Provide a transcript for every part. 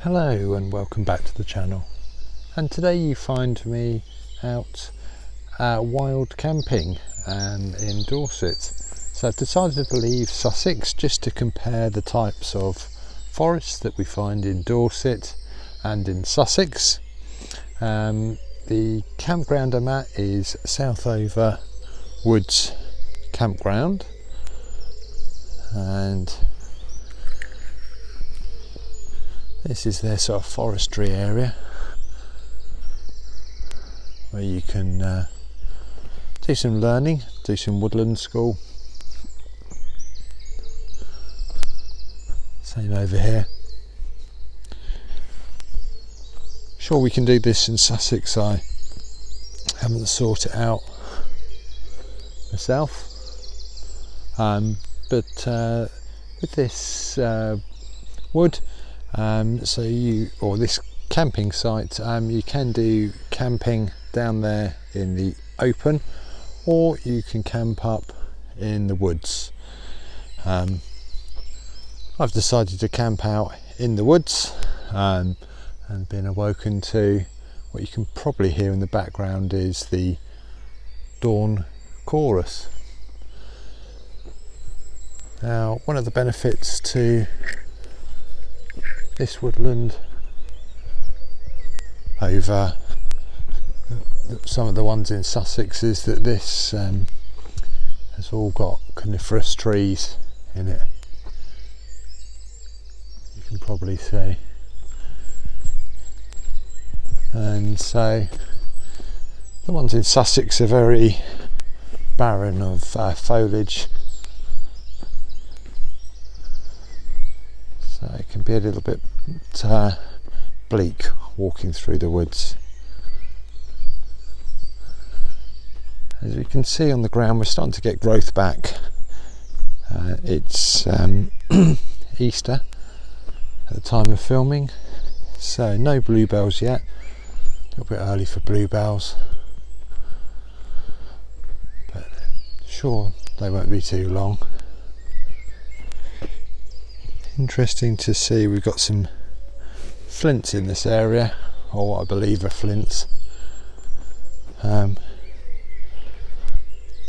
Hello and welcome back to the channel, and today you find me out wild camping in Dorset. So I've decided to leave Sussex just to compare the types of forests that we find in Dorset and in Sussex. The campground I'm at is Southover Woods campground, and this is their sort of forestry area where you can do some learning, do some woodland school. Same over here. Sure, we can do this in Sussex. I haven't sorted it out myself, but with this wood, this camping site, you can do camping down there in the open, or you can camp up in the woods. I've decided to camp out in the woods, and been awoken to what you can probably hear in the background is the dawn chorus. Now, one of the benefits to this woodland over some of the ones in Sussex is that this has all got coniferous trees in it. You can probably see, and so the ones in Sussex are very barren of foliage. It can be a little bit bleak walking through the woods. As you can see on the ground, we're starting to get growth back. It's Easter at the time of filming, so no bluebells yet. A little bit early for bluebells, but sure they won't be too long. Interesting to see, we've got some flints in this area, or what I believe are flints. I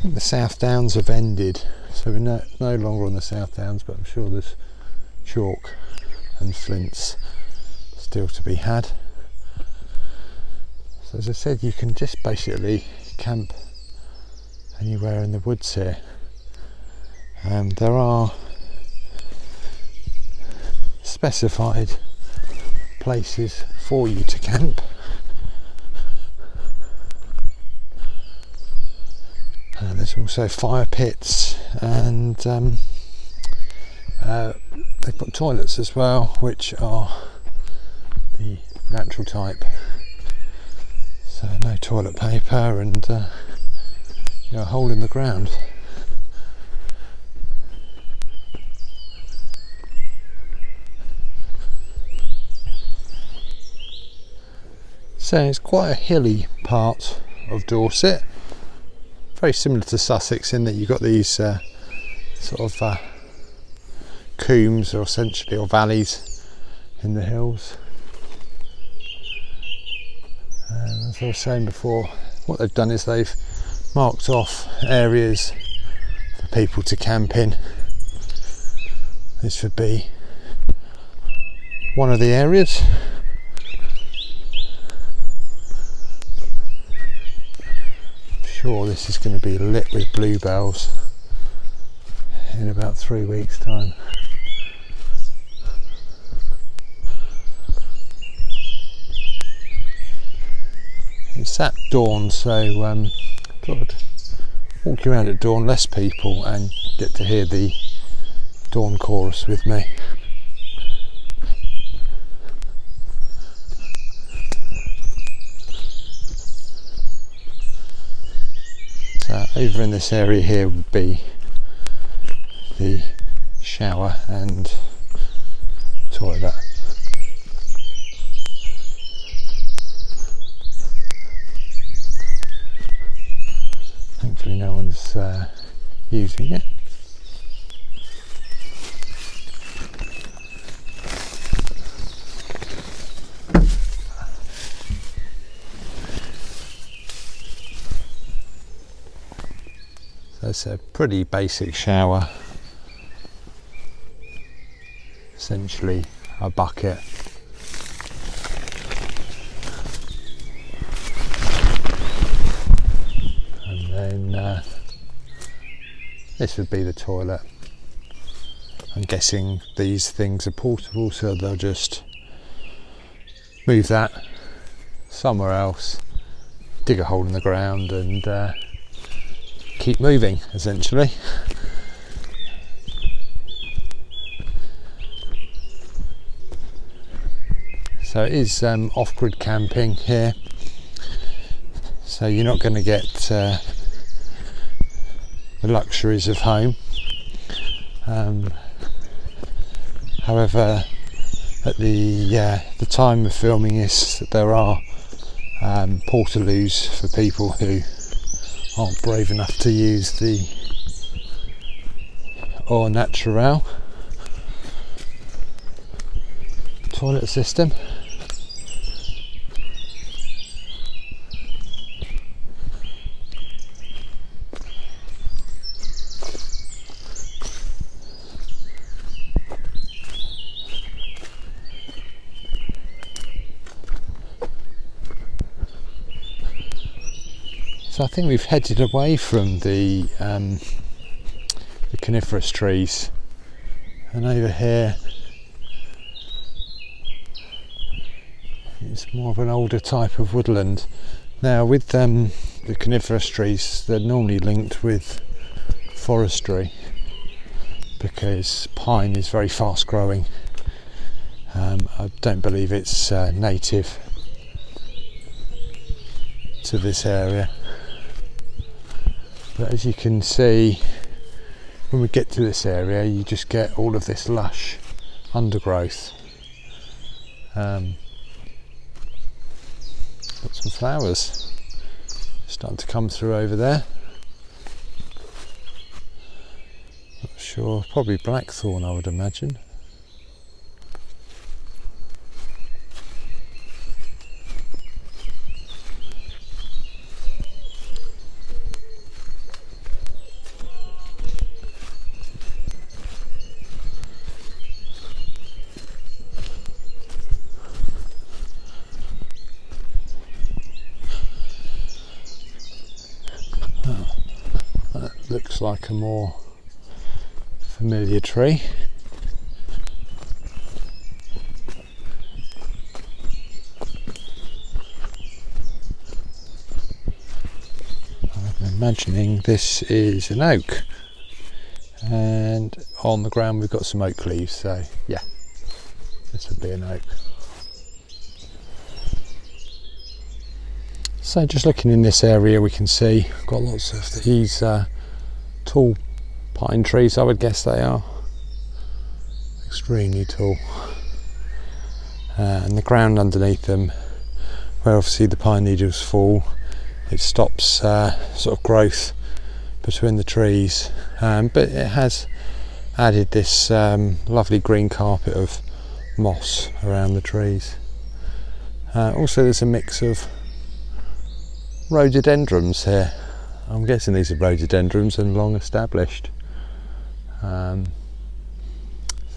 think the South Downs have ended, so we're no longer on the South Downs, but I'm sure there's chalk and flints still to be had. So as I said, you can just basically camp anywhere in the woods here. There are specified places for you to camp, and there's also fire pits, and they've got toilets as well, which are the natural type, so no toilet paper, and a hole in the ground. So it's quite a hilly part of Dorset, very similar to Sussex in that you've got these sort of combes, or essentially, or valleys in the hills. And as I was saying before, what they've done is they've marked off areas for people to camp in. This would be one of the areas. Sure, this is going to be lit with bluebells in about 3 weeks' time. It's at dawn, so thought I'd walk you around at dawn, less people, and get to hear the dawn chorus with me. Over in this area here would be the shower and toilet. Thankfully no one's using it. There's a pretty basic shower, essentially a bucket. And then this would be the toilet. I'm guessing these things are portable, so they'll just move that somewhere else, dig a hole in the ground and keep moving, essentially. So it is off-grid camping here, so you're not going to get the luxuries of home. However, at the time of filming this, there are portaloos for people who aren't brave enough to use the au naturel toilet system. So I think we've headed away from the coniferous trees, and over here it's more of an older type of woodland. Now with the coniferous trees, they're normally linked with forestry because pine is very fast growing. I don't believe it's native to this area. But as you can see, when we get to this area, you just get all of this lush undergrowth. Got some flowers starting to come through over there. Not sure, probably blackthorn, I would imagine. Looks like a more familiar tree. I'm imagining this is an oak, and on the ground we've got some oak leaves, so yeah, this would be an oak. So just looking in this area, we can see we've got lots of these tall pine trees, I would guess they are. Extremely tall. And the ground underneath them, where obviously the pine needles fall, it stops sort of growth between the trees. But it has added this lovely green carpet of moss around the trees. Also there's a mix of rhododendrons here. I'm guessing these are rhododendrons and long established. So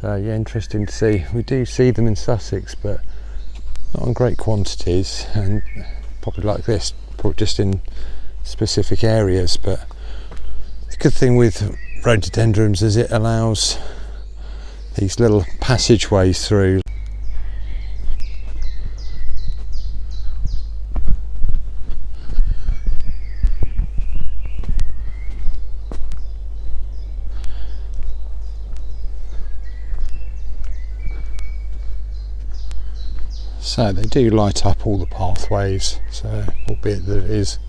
yeah, interesting to see. We do see them in Sussex, but not in great quantities, and probably like this, probably just in specific areas. But the good thing with rhododendrons is it allows these little passageways through. So they do light up all the pathways, so albeit that it is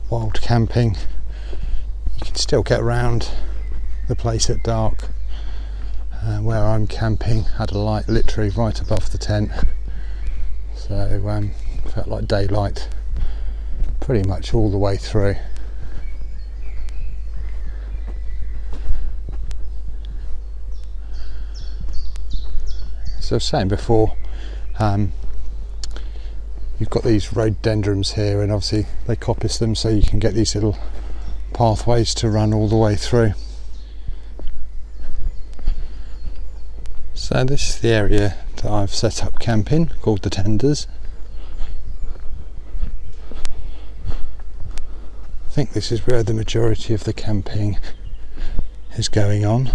wild camping, you can still get around the place at dark. Where I'm camping had a light literally right above the tent, so felt like daylight pretty much all the way through. So I was saying before, you've got these rhododendrons here, and obviously they coppice them so you can get these little pathways to run all the way through. So this is the area that I've set up camp in, called the Tenders. I think this is where the majority of the camping is going on.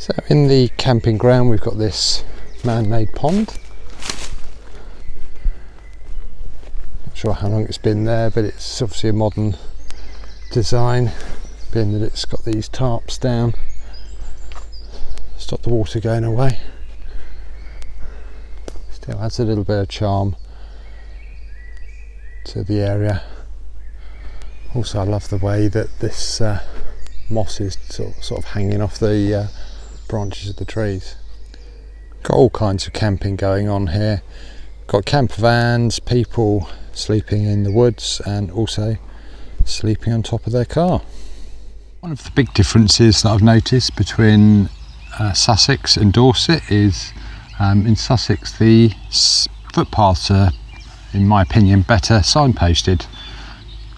So in the camping ground we've got this man-made pond. Not sure how long it's been there, but it's obviously a modern design, being that it's got these tarps down, stop the water going away. Still adds a little bit of charm to the area. Also I love the way that this moss is sort of hanging off the branches of the trees. Got all kinds of camping going on here. Got camper vans, people sleeping in the woods and also sleeping on top of their car. One of the big differences that I've noticed between Sussex and Dorset is in Sussex the footpaths are, in my opinion, better signposted.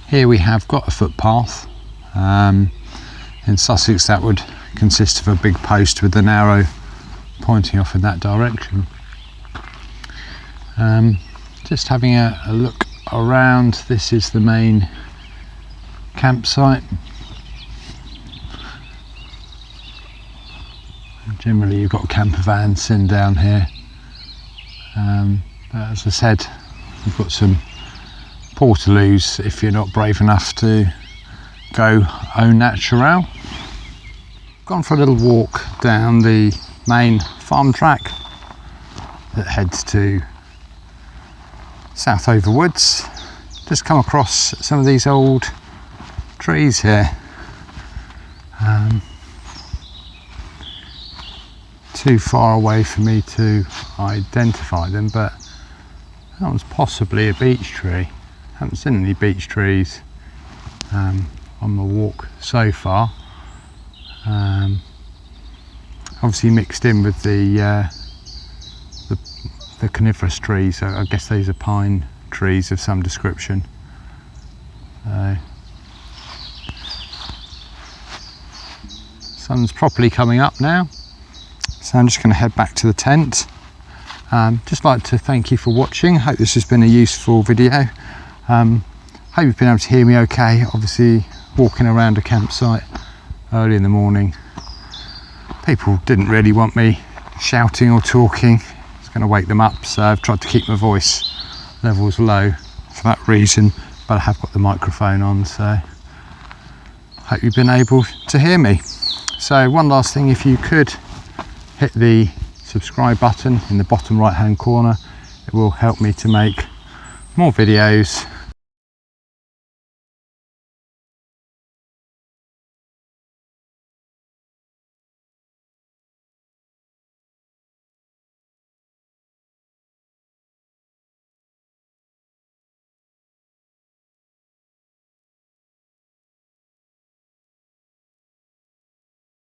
Here we have got a footpath. In Sussex that would consist of a big post with an arrow pointing off in that direction. Just having a look around, this is the main campsite. Generally you've got camper vans sitting down here, but as I said, you've got some portaloos if you're not brave enough to go au naturel. Gone for a little walk down the main farm track that heads to Southover woods. Just come across some of these old trees here. Too far away for me to identify them, but that one's possibly a beech tree. Haven't seen any beech trees on my walk so far. Obviously mixed in with the coniferous trees, so I guess these are pine trees of some description. Sun's properly coming up now, so I'm just going to head back to the tent. Just like to thank you for watching. Hope this has been a useful video. Hope you've been able to hear me okay. Obviously walking around a campsite early in the morning, people didn't really want me shouting or talking. It's going to wake them up, so I've tried to keep my voice levels low for that reason, but I have got the microphone on, so hope you've been able to hear me. So one last thing, if you could hit the subscribe button in the bottom right hand corner, it will help me to make more videos